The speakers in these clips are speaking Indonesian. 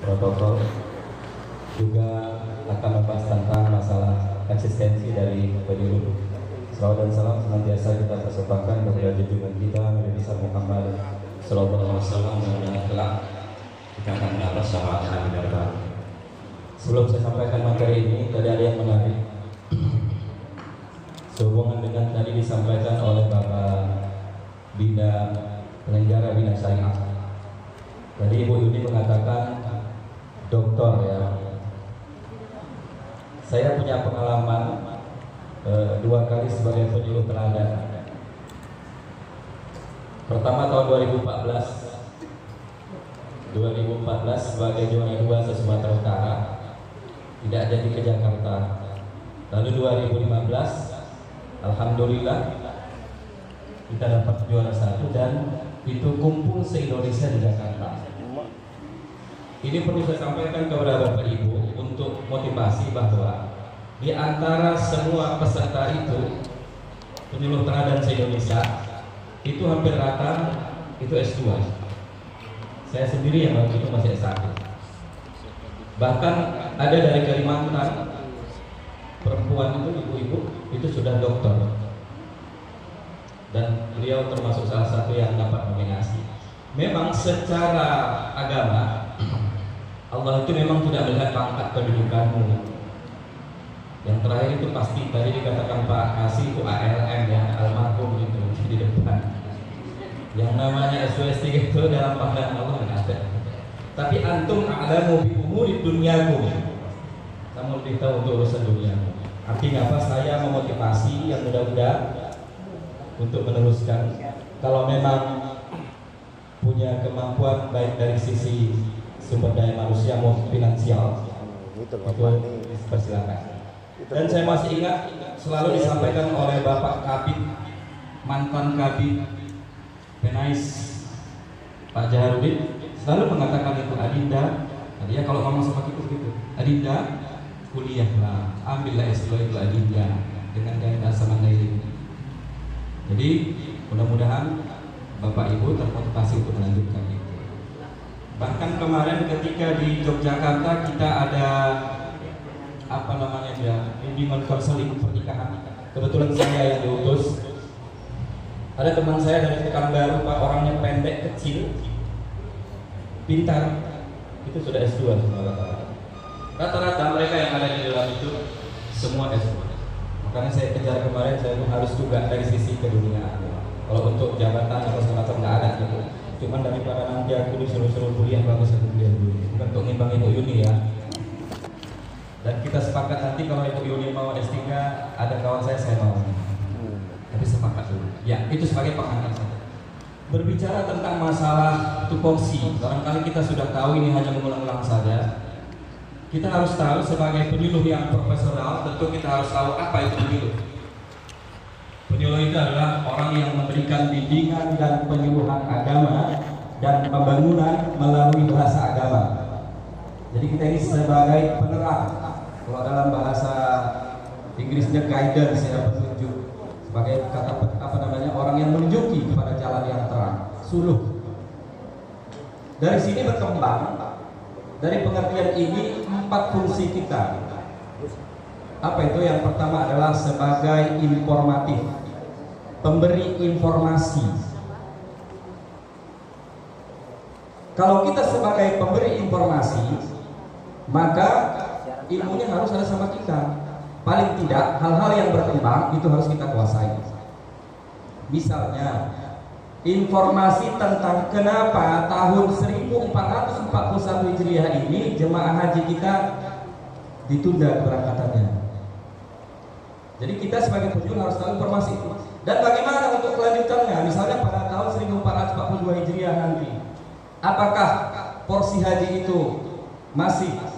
protokol, juga akan membahas tentang masalah eksistensi dari penyuluh. Salawat dan salam senantiasa kita persembahkan kepada junjungan kita Nabi besar Muhammad Sallallahu Alaihi Wasallam dan kelak kita akan mendapat syafaat Nabi Darbar. Sebelum saya sampaikan materi ini, tadi ada yang menarik sehubungan dengan tadi disampaikan oleh Bapak Bina Penyelenggara Bina Syariah. Tadi Ibu Yuni mengatakan doktor ya. Saya punya pengalaman 2 kali sebagai penyuluh teladan. Pertama tahun 2014 sebagai juara 2 se-Sumatera Utara, tidak jadi ke Jakarta. Lalu 2015 alhamdulillah kita dapat juara 1 dan itu kumpul se-Indonesia di Jakarta. Ini perlu saya sampaikan kepada Bapak Ibu untuk motivasi bahwa di antara semua peserta itu penyuluh teladan se-Indonesia itu hampir rata itu S2. Saya sendiri yang waktu itu masih S1. Bahkan ada dari Kalimantan perempuan itu, ibu-ibu itu sudah doktor, dan beliau termasuk salah satu yang dapat nominasi. Memang secara agama Allah itu memang tidak melihat pangkat kedudukanmu. Yang terakhir itu pasti tadi dikatakan Pak Kasih itu ALM ya, almarhum itu di depan. Yang namanya SWST itu dalam pandangan Allah tidak ada. Tapi antum a'lamu bi umuri dunyakum. Kamu lebih tahu untuk urusan dunia. Artinya apa? Saya memotivasi yang muda-muda untuk meneruskan. Kalau memang punya kemampuan baik dari sisi sumber daya manusia maupun finansial, itu persilakan. Dan saya masih ingat selalu disampaikan oleh Bapak Kabid, mantan Kabid Penais Pak Jaharudin, selalu mengatakan itu, Adinda, ya kalau ngomong sama kita gitu, Adinda kuliahlah, ambillah S2 itu Adinda dengan gaya sama ini. Jadi mudah-mudahan Bapak Ibu termotivasi untuk melanjutkan itu. Bahkan kemarin ketika di Yogyakarta kita ada apa namanya ya, bimbingan konseling pernikahan. Kebetulan saya yang diutus. Ada teman saya dari Pekanbaru, Pak, orangnya pendek, kecil, pintar, itu sudah S2 semua rata-rata mereka yang ada di dalam itu semua S2. Makanya saya kejar kemarin, saya pun harus juga dari sisi keduniaan. Kalau untuk jabatan atau semacam nggak ada gitu. Cuman daripada nanti aku disuruh-suruh kuliah, bagus aku kuliah dulu. Bukan untuk ngimbang Ibu Yuni ya. Dan kita sepakat nanti kalau Ibu Yuni mau S3, ada kawan saya mau. Tapi sepakat dulu. Ya, itu sebagai pengantar saja. Berbicara tentang masalah tupoksi, barangkali kita sudah tahu, ini hanya mengulang-ulang saja. Kita harus tahu sebagai penyuluh yang profesional, tentu kita harus tahu apa itu penyuluh. Penyuluh itu adalah orang yang memberikan bimbingan dan penyuluhan agama dan pembangunan melalui bahasa agama. Jadi kita ini sebagai penerang. Kalau dalam bahasa Inggrisnya guidance ya, petunjuk, sebagai kata apa namanya, orang yang menunjuki kepada jalan yang terang, suluh. Dari sini berkembang, dari pengertian ini 4 fungsi kita. Apa itu? Yang pertama adalah sebagai informatif, pemberi informasi. Kalau kita sebagai pemberi informasi, maka ilmunya harus ada sama kita. Paling tidak hal-hal yang berkembang itu harus kita kuasai. Misalnya informasi tentang kenapa tahun 1441 Hijriah ini jemaah haji kita ditunda keberangkatannya. Jadi kita sebagai penyuluh harus tahu informasi itu. Dan bagaimana untuk kelanjutannya? Misalnya pada tahun 1442 Hijriah nanti, apakah porsi haji itu masih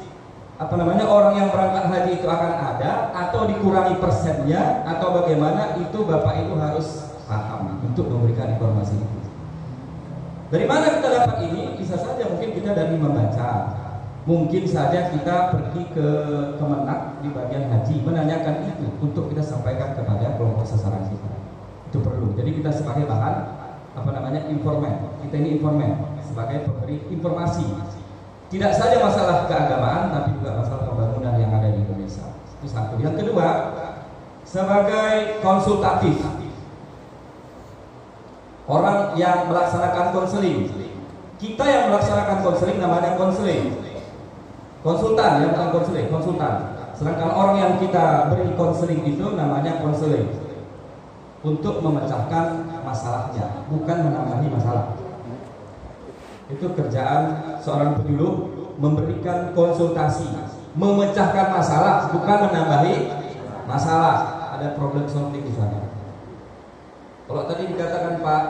orang yang berangkat haji itu akan ada atau dikurangi persennya atau bagaimana? Itu Bapak Ibu harus paham untuk memberikan informasi itu. Dari mana kita dapat ini? Bisa saja mungkin kita dari membaca, mungkin saja kita pergi ke Kemenak di bagian haji menanyakan itu untuk kita sampaikan kepada kelompok sasaran kita. Itu perlu. Jadi kita sebagai bahan informan. Kita ini informan sebagai pemberi informasi. Tidak saja masalah keagamaan, tapi juga masalah pembangunan yang ada di Indonesia. Itu satu. Yang kedua, sebagai konsultatif, orang yang melaksanakan konseling. Kita yang melaksanakan konseling namanya konseling. Konsultan, yang bukan konseling, konsultan. Sedangkan orang yang kita beri konseling itu namanya konseling. Untuk memecahkan masalahnya, bukan menambahi masalah. Itu kerjaan seorang penyuluh, memberikan konsultasi, memecahkan masalah, bukan menambahi masalah. Ada problem solving di sana. Kalau tadi dikatakan Pak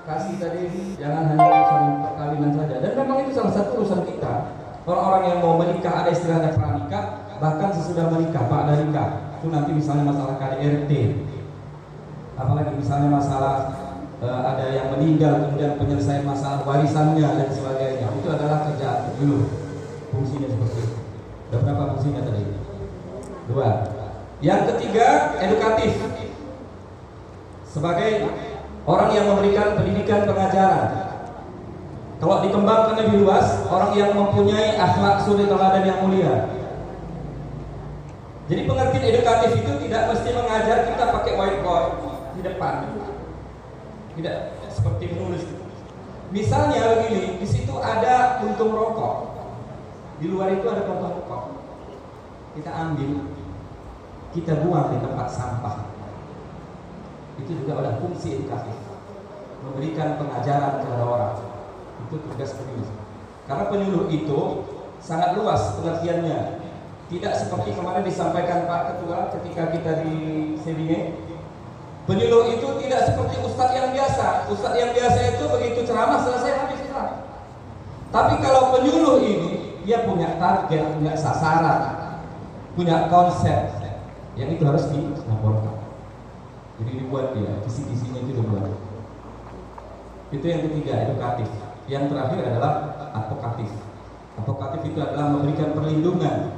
Kasih tadi, jangan hanya urusan perkawinan saja. Dan memang itu salah satu urusan kita. Orang-orang yang mau menikah, ada istilahnya pranikah, bahkan sesudah menikah, Pak dari nikah. Itu nanti misalnya masalah KDRT, apalagi misalnya masalah ada yang meninggal, kemudian penyelesaian masalah warisannya dan sebagainya. Itu adalah kerjaan dulu. Fungsinya seperti itu. Ada berapa fungsinya tadi? 2. Yang ketiga, edukatif. Sebagai orang yang memberikan pendidikan pengajaran. Kalau dikembangkan lebih luas, orang yang mempunyai akhlak suri teladan yang mulia. Jadi pengertian edukatif itu tidak mesti mengajar kita pakai whiteboard di depan. Tidak seperti menulis. Misalnya begini, di situ ada puntung rokok. Di luar itu ada puntung rokok. Kita ambil, kita buang di tempat sampah. Itu juga ada fungsi edukatif. Memberikan pengajaran kepada orang. Itu tugas penyuluh. Karena penyuluh itu sangat luas pengertiannya. Tidak seperti kemarin disampaikan Pak Ketua ketika kita di Sebinge. Penyuluh itu tidak seperti ustadz yang biasa. Ustadz yang biasa itu begitu ceramah selesai habis ceramah. Tapi kalau penyuluh ini, dia punya target, punya sasaran, punya konsep, yang itu harus dilaporkan. Jadi dibuat dia, kisi-kisinya itu dibuat. Itu yang ketiga, edukatif. Yang terakhir adalah advokatif. Advokatif itu adalah memberikan perlindungan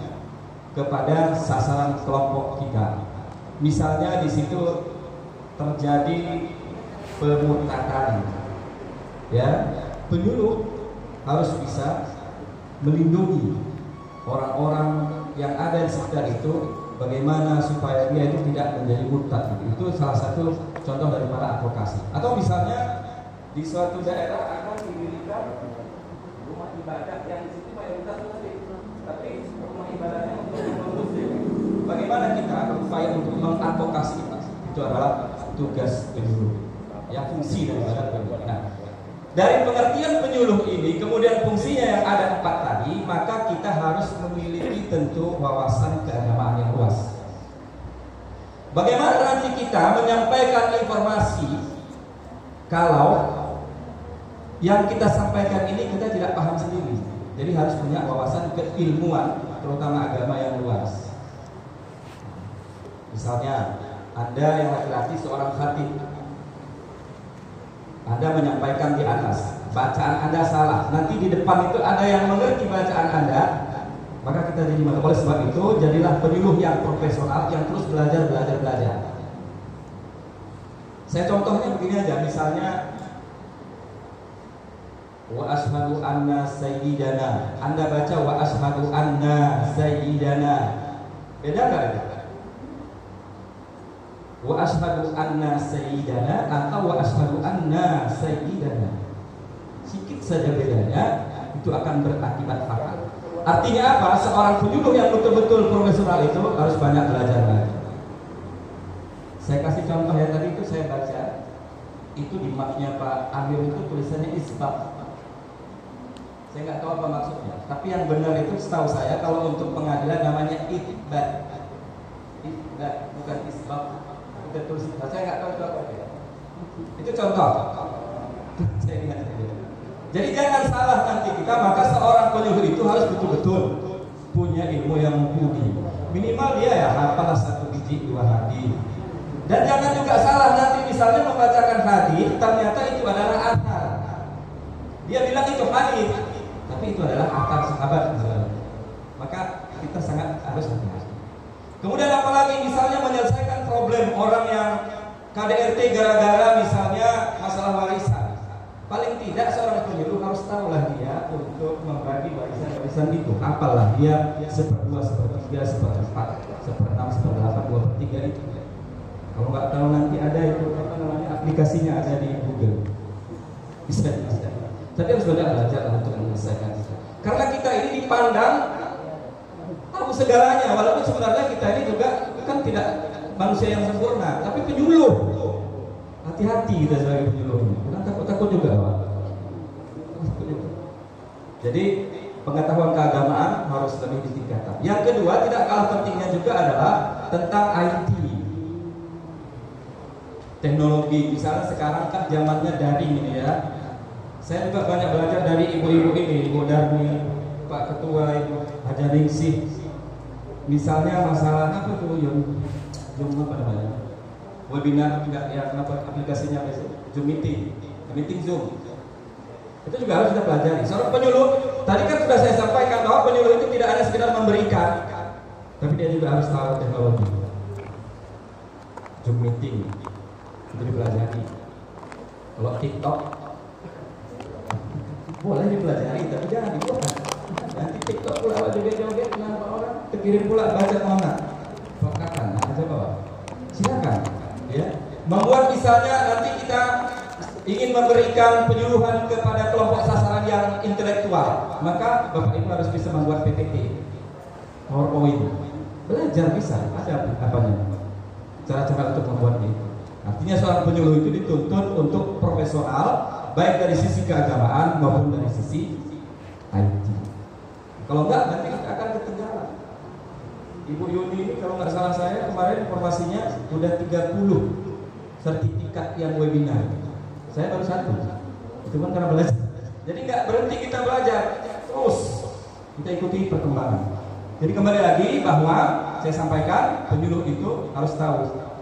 kepada sasaran kelompok kita. Misalnya di situ terjadi pemurtadan, ya, penyuluh harus bisa melindungi orang-orang yang ada di sekitar itu. Bagaimana supaya dia itu tidak menjadi murtad. Itu salah satu contoh daripada advokasi. Atau misalnya di suatu daerah akan didirikan rumah ibadah yang di situ mayoritas muslim, tapi rumah ibadahnya untuk muslim. Bagaimana kita berupaya untuk mengadvokasi itu adalah tugas penyuluh. Ya, fungsi daripada penyuluh. Nah, dari pengertian penyuluh ini, kemudian fungsinya yang ada 4 tadi, maka kita harus memiliki tentu wawasan keagamaan yang luas. Bagaimana nanti kita menyampaikan informasi kalau yang kita sampaikan ini kita tidak paham sendiri? Jadi harus punya wawasan keilmuan, terutama agama yang luas. Misalnya, Anda yang laki-laki seorang khatib, Anda menyampaikan di atas, bacaan Anda salah, nanti di depan itu ada yang mengerti bacaan Anda, maka kita jadi oleh sebab itu jadilah penyuluh yang profesional yang terus belajar. Saya contohnya begini aja, misalnya wa ashhadu anna sayyidana, Anda baca wa ashhadu anna sayyidana, beda nggak itu? Wa ashhadu anna sayyidana atau wa ashhadu anna sayyidana, sedikit saja bedanya, itu akan berakibat fatal. Artinya apa? Seorang penyuluh yang betul-betul profesional itu harus banyak belajar lagi. Saya kasih contoh yang tadi itu saya baca, itu di mapnya Pak Amir itu tulisannya isbat. Saya nggak tahu apa maksudnya, tapi yang benar itu setahu saya kalau untuk pengadilan namanya itbat, bukan isbat. Saya nggak tahu itu apa ya. Itu contoh. Jadi jangan salah nanti kita, maka seorang penyuluh itu harus betul-betul punya ilmu yang mumpuni. Minimal dia ya hafal 1 biji 2 hadis. Dan jangan juga salah nanti misalnya membacakan hadis, ternyata itu adalah athar. Dia bilang itu hadis, tapi itu adalah athar sahabat misalnya. Maka kita sangat harus hati-hati. Kemudian apalagi misalnya menyelesaikan problem orang yang KDRT gara-gara misalnya masalah warisan. Paling tidak seorang penyuluh harus tahulah dia untuk membagi barisan-barisan itu. Apalah dia 1/2, 1/3, 1/4, 1/6, 1/8, 2/3 itu. Kalau nggak tahu nanti ada itu aplikasinya ada di Google. Bisa. Tapi harus belajar untuk menyelesaikan itu. Karena kita ini dipandang tahu segalanya, walaupun sebenarnya kita ini juga kan tidak manusia yang sempurna, tapi penyuluh. Hati-hati kita sebagai penyuluh. Karena takut juga, Pak. Jadi pengetahuan keagamaan harus lebih ditingkatkan. Yang kedua, tidak kalah pentingnya juga adalah tentang IT. Teknologi, misalnya sekarang kan zamannya daring ini ya. Saya juga banyak belajar dari ibu-ibu ini, Ibu Darmi, Pak Ketua, Ibu Haja Ningsih. Misalnya masalah apa tuh, Zoom apa namanya? Webinar enggak yang apa aplikasinya besok? Zoom meeting Zoom. Itu juga harus kita pelajari. Seorang penyuluh, tadi kan sudah saya sampaikan bahwa penyuluh itu tidak hanya sekedar memberikan, tapi dia juga harus tahu teknologi. Zoom meeting itu dipelajari. Kalau TikTok boleh dipelajari, tapi jangan dibuat. Nanti TikTok pula joget-joget, kenapa orang terkirim pula baca mana? Pekakan, coba silakan. Ya, membuat misalnya nanti kita ingin memberikan penyuluhan kepada kelompok sasaran yang intelektual, maka Bapak Ibu harus bisa membuat PPT, PowerPoint. Belajar bisa, ada apanya, cara-cara untuk membuatnya itu. Artinya seorang penyuluh itu dituntut untuk profesional, baik dari sisi keagamaan maupun dari sisi IT. Kalau enggak, nanti kita akan ketinggalan. Ibu Yuni ini kalau nggak salah saya kemarin informasinya sudah 30 sertifikat yang webinar. Saya baru 1. Itu kan karena belajar. Jadi nggak berhenti kita belajar, terus kita ikuti perkembangan. Jadi kembali lagi bahwa saya sampaikan penyuluh itu harus tahu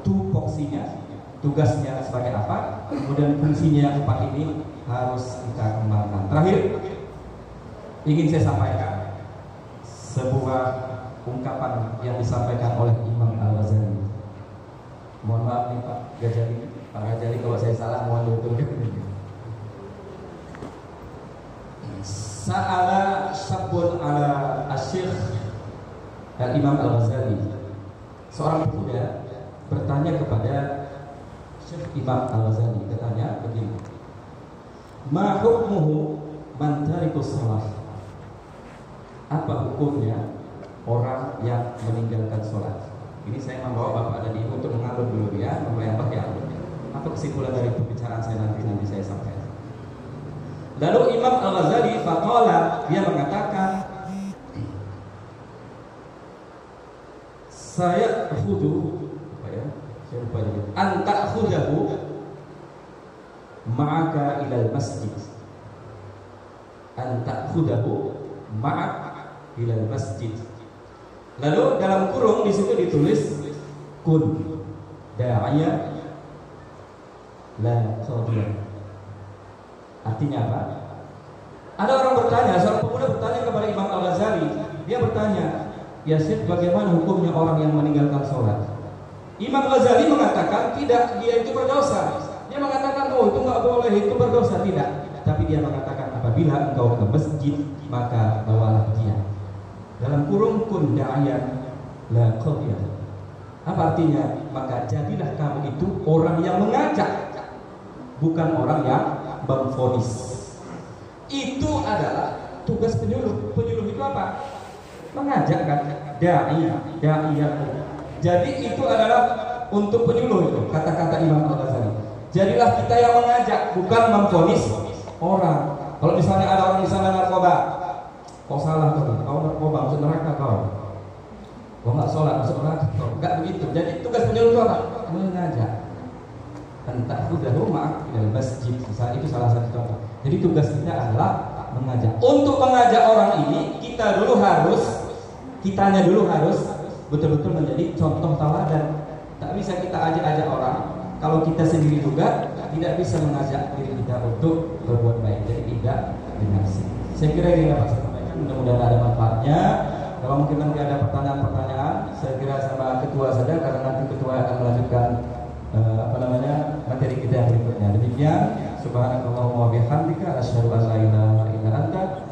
tupoksinya, tugasnya sebagai apa, kemudian fungsinya yang 4 ini harus kita kembangkan. Terakhir ingin saya sampaikan sebuah ungkapan yang disampaikan oleh Imam Al-Ghazali. Mohon maaf nih Pak Ghazali, kalau saya salah mohon diuturkan. Sa'ala sabun ala asyikh Al-Imam Al-Ghazali. Seorang pemuda bertanya kepada Syekh Imam Al-Ghazali, bertanya begini, ma hukmuhu man tarikus shalah? Apa hukumnya orang yang meninggalkan sholat? Ini saya membawa Bapak dan Ibu untuk mengalur dulu ya, membayangkan ya. Apa kesimpulan dari pembicaraan saya nanti saya sampaikan. Lalu Imam Al-Ghazali faqala, dia mengatakan, saya khudu apa ya? Saya lupa jadi. Anta khudahu ma'aka ilal masjid. Anta khudahu ma'aka ilal masjid. Lalu dalam kurung di situ ditulis kun da'aya la khawdiya. Artinya apa? Ada orang bertanya, seorang pemuda bertanya kepada Imam Al-Ghazali. Dia bertanya, ya Syekh, bagaimana hukumnya orang yang meninggalkan sholat? Imam Al-Ghazali mengatakan tidak, dia itu berdosa. Dia mengatakan, oh itu nggak boleh, itu berdosa. Tidak. Tapi dia mengatakan, apabila engkau ke masjid maka bawalah dia. Dalam kurung kun da'ayan la qadiyah. Apa artinya? Maka jadilah kamu itu orang yang mengajak, bukan orang yang memvonis. Itu adalah tugas penyuluh. Penyuluh itu apa? Mengajak kan? Da'iyah. Jadi itu adalah untuk penyuluh itu, kata-kata Imam Al-Ghazali. Jadilah kita yang mengajak, bukan memvonis orang. Kalau misalnya ada orang di sana narkoba, kau salah kau narkoba masuk neraka kau nggak sholat masuk neraka kau, nggak begitu. Jadi tugas penyuluh itu apa? Mengajak. Entah sudah rumah dan masjid, misalnya itu salah satu contoh. Jadi tugas kita adalah mengajak. Untuk mengajak orang ini kitanya dulu harus betul-betul menjadi contoh tauladan. Tak bisa kita ajak-ajak orang kalau kita sendiri juga tidak bisa mengajak diri kita untuk berbuat baik. Jadi tidak dinasti. Saya kira ini dapat saya sampaikan. Mudah-mudahan ada manfaatnya. Kalau mungkin nanti ada pertanyaan-pertanyaan, saya kira sama ketua saja, karena nanti ketua akan melanjutkan materi kita yang berikutnya. Demikian. Subhanakallahumma wa bihamdika asyhadu an la ilaha illa anta